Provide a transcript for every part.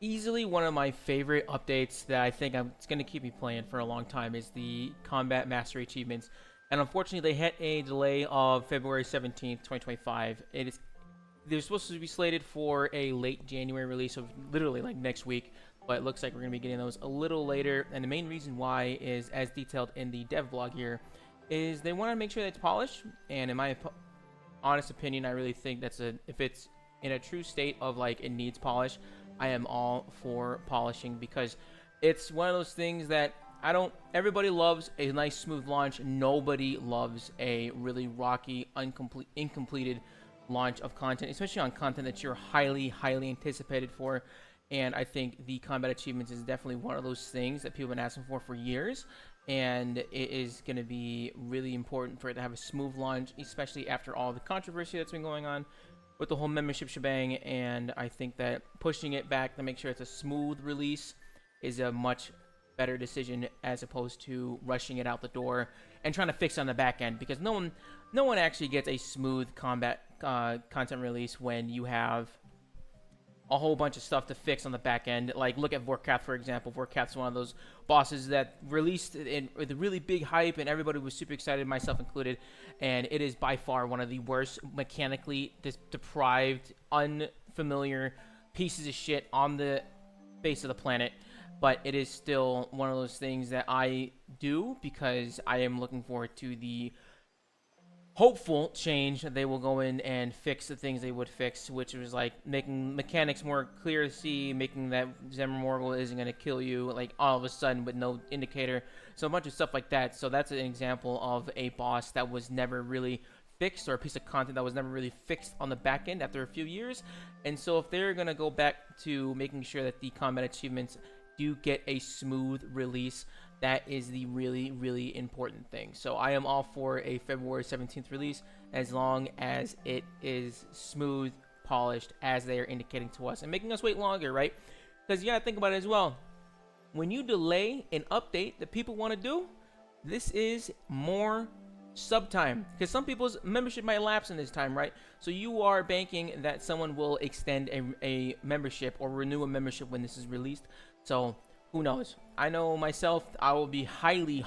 Easily one of my favorite updates that I think it's going to keep me playing for a long time is the Combat Mastery Achievements. And unfortunately, they hit a delay of February 17th, 2025. They're supposed to be slated for a late January release of literally like next week, but it looks like we're going to be getting those a little later. And the main reason why is, as detailed in the dev blog here, is they want to make sure that it's polished. And in my honest opinion, I really think if it's in a true state of like it needs polish, I am all for polishing, because it's one of those things that everybody loves a nice smooth launch. Nobody loves a really rocky, incompleted launch of content, especially on content that you're highly anticipated for. And I think the combat achievements is definitely one of those things that people have been asking for years, and it is going to be really important for it to have a smooth launch, especially after all the controversy that's been going on with the whole membership shebang. And I think that pushing it back to make sure it's a smooth release is a much better decision, as opposed to rushing it out the door and trying to fix on the back end, because no one actually gets a smooth combat content release when you have a whole bunch of stuff to fix on the back end. Like, look at Vorkath, for example. Vorkath's one of those bosses that released with a really big hype, and everybody was super excited, myself included. And it is by far one of the worst mechanically deprived, unfamiliar pieces of shit on the face of the planet. But it is still one of those things that I do because I am looking forward to the hopeful change that they will go in and fix the things they would fix, which was like making mechanics more clear to see, making that Zemmermorgul isn't going to kill you like all of a sudden with no indicator. So a bunch of stuff like that. So that's an example of a boss that was never really fixed, or a piece of content that was never really fixed on the back end after a few years. And so if they're going to go back to making sure that the combat achievements do get a smooth release, that is the really important thing. So I am all for a February 17th release, as long as it is smooth, polished, as they are indicating to us, and making us wait longer, right? Because you gotta think about it as well. When you delay an update that people want to do, this is more sub time, because some people's membership might lapse in this time, right? So you are banking that someone will extend a membership or renew a membership when this is released. So who knows? I know myself, I will be highly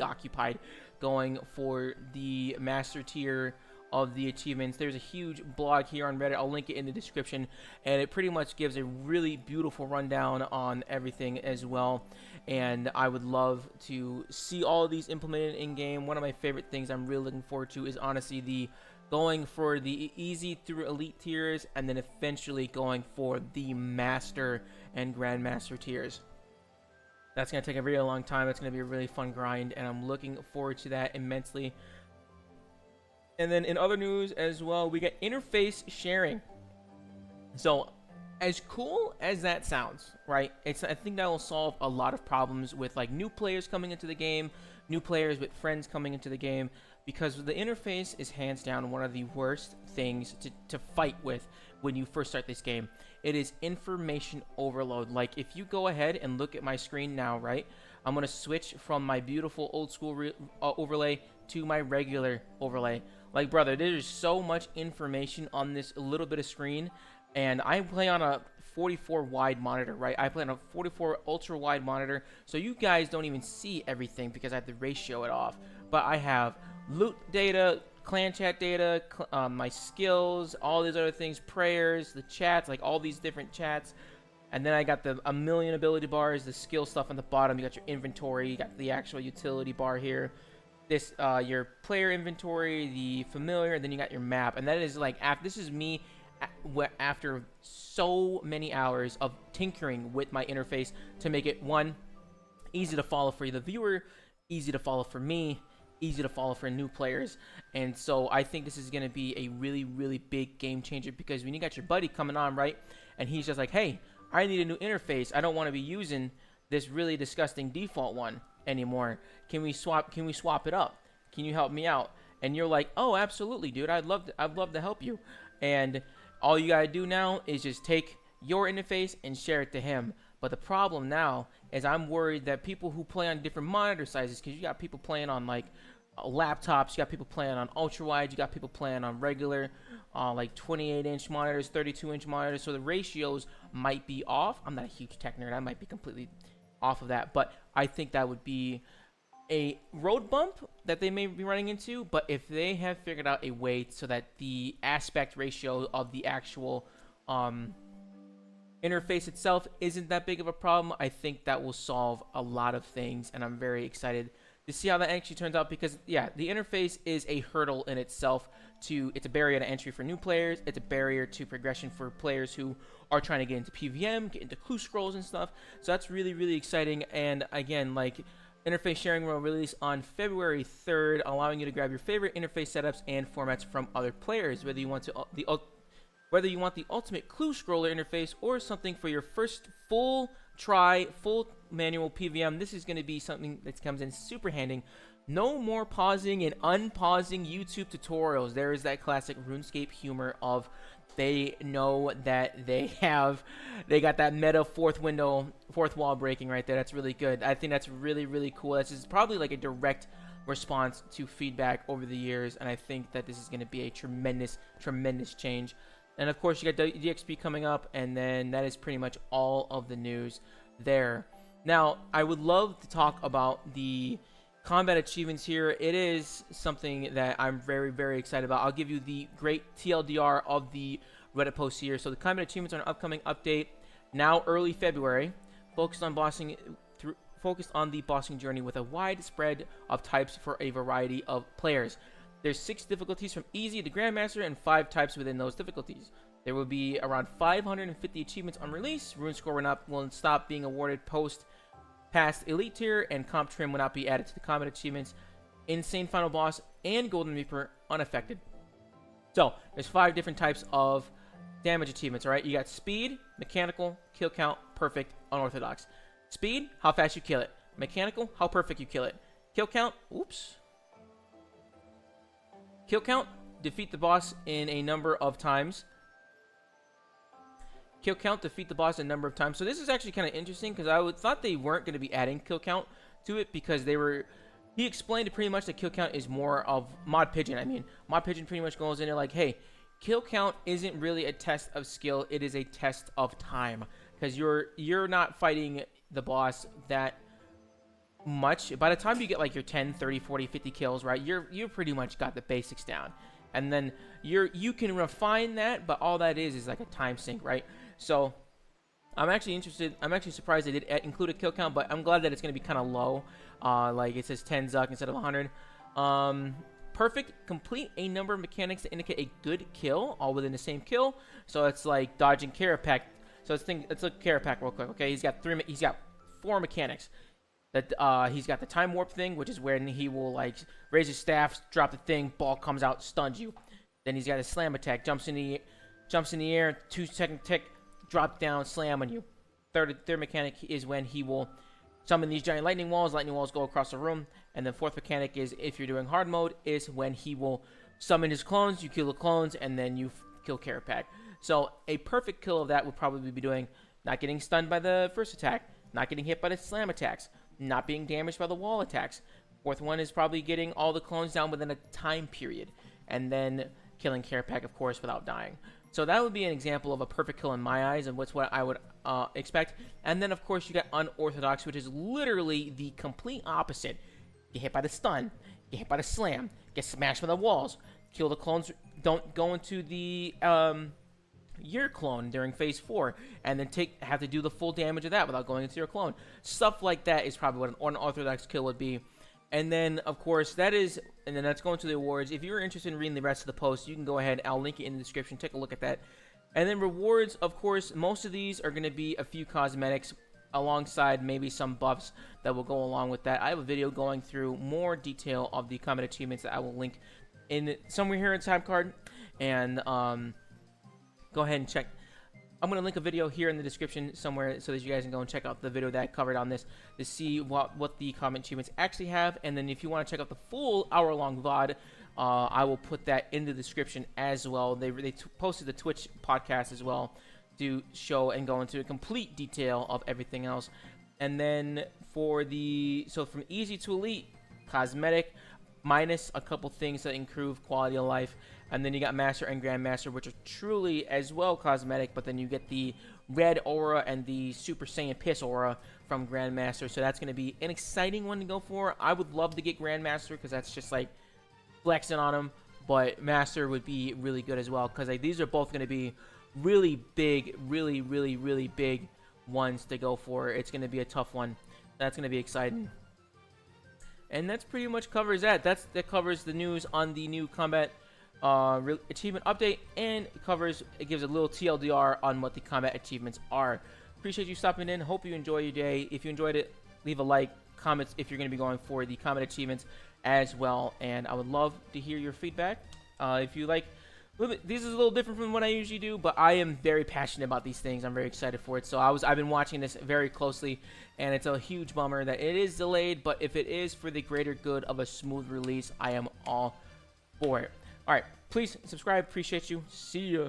occupied going for the master tier of the achievements. There's a huge blog here on Reddit. I'll link it in the description, and it pretty much gives a really beautiful rundown on everything as well. And I would love to see all of these implemented in game. One of my favorite things I'm really looking forward to is honestly the going for the easy through elite tiers, and then eventually going for the master and grandmaster tiers. That's going to take a really long time. That's going to be a really fun grind, and I'm looking forward to that immensely. And then in other news as well, we get interface sharing. So as cool as that sounds, right? I think that will solve a lot of problems with like new players coming into the game, new players with friends coming into the game, because the interface is hands down one of the worst things to fight with when you first start this game. It is information overload. Like, if you go ahead and look at my screen now, right? I'm going to switch from my beautiful old school overlay to my regular overlay. Like, brother, there's so much information on this little bit of screen. And I play on a 44 wide monitor, right? I play on a 44 ultra wide monitor. So you guys don't even see everything because I have to ratio it off. But I have loot data, clan chat data, my skills, all these other things, prayers, the chats, like all these different chats. And then I got a million ability bars, the skill stuff on the bottom. You got your inventory, you got the actual utility bar here. This, your player inventory, the familiar, and then you got your map. And that is like, this is me after so many hours of tinkering with my interface to make it, one, easy to follow for the viewer, easy to follow for me, easy to follow for new players. And so I think this is going to be a really big game changer, because when you got your buddy coming on, right, and he's just like, hey, I need a new interface, I don't want to be using this really disgusting default one anymore, can we swap it up, can you help me out? And you're like, oh, absolutely, dude, I'd love to help you. And all you gotta do now is just take your interface and share it to him. But the problem now is I'm worried that people who play on different monitor sizes, because you got people playing on like laptops. You got people playing on ultra wide. You got people playing on regular, like 28-inch monitors, 32-inch monitors. So the ratios might be off. I'm not a huge tech nerd. I might be completely off of that, but I think that would be a road bump that they may be running into. But if they have figured out a way so that the aspect ratio of the actual interface itself isn't that big of a problem, I think that will solve a lot of things, and I'm very excited to see how that actually turns out, because yeah, the interface is a hurdle in itself. It's a barrier to entry for new players. It's a barrier to progression for players who are trying to get into PVM, get into clue scrolls and stuff. So that's really, really exciting. And again, like, interface sharing will release on February 3rd, allowing you to grab your favorite interface setups and formats from other players, whether you want the ultimate clue scroller interface or something for your first full manual PVM. This is going to be something that comes in super handy. No more pausing and unpausing YouTube tutorials. There is that classic RuneScape humor of they know that they got that meta fourth wall breaking right there. That's really good. I think that's really, really cool. This is probably like a direct response to feedback over the years, and I think that this is going to be a tremendous, tremendous change. And of course, you got DXP coming up, and then that is pretty much all of the news there. Now, I would love to talk about the combat achievements here. It is something that I'm very, very excited about. I'll give you the great TLDR of the Reddit post here. So the combat achievements are an upcoming update, now early February, focused on the bossing journey with a wide spread of types for a variety of players. There's 6 difficulties from easy to grandmaster and 5 types within those difficulties. There will be around 550 achievements on release. Rune score will stop being awarded past elite tier, and comp trim will not be added to the combat achievements. Insane final boss and golden reaper unaffected. So there's 5 different types of damage achievements. All right, you got speed, mechanical, kill count, perfect, unorthodox. Speed, how fast you kill it. Mechanical, how perfect you kill it. Kill count, kill count, defeat the boss in a number of times. Kill count, defeat the boss a number of times. So this is actually kind of interesting, because I thought they weren't going to be adding kill count to it, because he explained it pretty much that kill count is more of Mod Pigeon. Mod Pigeon pretty much goes in there like, hey, kill count isn't really a test of skill, it is a test of time, because you're not fighting the boss that much. By the time you get like your 10, 30, 40, 50 kills, right, you pretty much got the basics down, and then you can refine that, but all that is like a time sink, right? So I'm actually surprised they did include a kill count, but I'm glad that it's going to be kind of low. Like it says 10 Zuck instead of 100. Perfect, complete a number of mechanics to indicate a good kill, all within the same kill. So it's like dodging Carapac. So let's look Carapac real quick. Okay, he's got 4 mechanics. That he's got the time warp thing, which is when he will like raise his staff, drop the thing, ball comes out, stuns you. Then he's got a slam attack, jumps in the air, 2-second tick, drop down, slam on you. Third mechanic is when he will summon these giant lightning walls. Lightning walls go across the room. And the 4th mechanic is, if you're doing hard mode, is when he will summon his clones. You kill the clones, and then you kill Carapac. So a perfect kill of that would probably be doing not getting stunned by the first attack, not getting hit by the slam attacks, not being damaged by the wall attacks. 4th one is probably getting all the clones down within a time period, and then killing Carapac, of course, without dying. So that would be an example of a perfect kill in my eyes, and what's what I would expect. And then, of course, you got unorthodox, which is literally the complete opposite. Get hit by the stun, get hit by the slam, get smashed by the walls, kill the clones, don't go into the your clone during phase 4, and then have to do the full damage of that without going into your clone. Stuff like that is probably what an unorthodox kill would be. And then, of course, that's going to the awards. If you're interested in reading the rest of the post, you can go ahead. I'll link it in the description. Take a look at that. And then rewards, of course, most of these are going to be a few cosmetics alongside maybe some buffs that will go along with that. I have a video going through more detail of the combat achievements that I will link in somewhere here in time card. And go ahead and check. I'm going to link a video here in the description somewhere so that you guys can go and check out the video that I covered on this to see what the combat achievements actually have. And then if you want to check out the full hour-long VOD, I will put that in the description as well. They posted the Twitch podcast as well to show and go into a complete detail of everything else. And then from easy to elite, cosmetic, minus a couple things that improve quality of life. And then you got Master and Grandmaster, which are truly as well cosmetic, but then you get the red aura and the Super Saiyan Piss aura from Grandmaster. So that's going to be an exciting one to go for. I would love to get Grandmaster because that's just like flexing on him, but Master would be really good as well because like, these are both going to be really big, really big ones to go for. It's going to be a tough one. That's going to be exciting. And that's pretty much covers that. That covers the news on the new combat achievement update, and it gives a little TLDR on what the combat achievements are. Appreciate you stopping in. Hope you enjoy your day. If you enjoyed it, leave a like, comments if you're going to be going for the combat achievements as well, and I would love to hear your feedback. If you like, this is a little different from what I usually do, but I am very passionate about these things. I'm very excited for it. So I've been watching this very closely, and it's a huge bummer that it is delayed, but if it is for the greater good of a smooth release, I am all for it. All right, please subscribe. Appreciate you. See ya.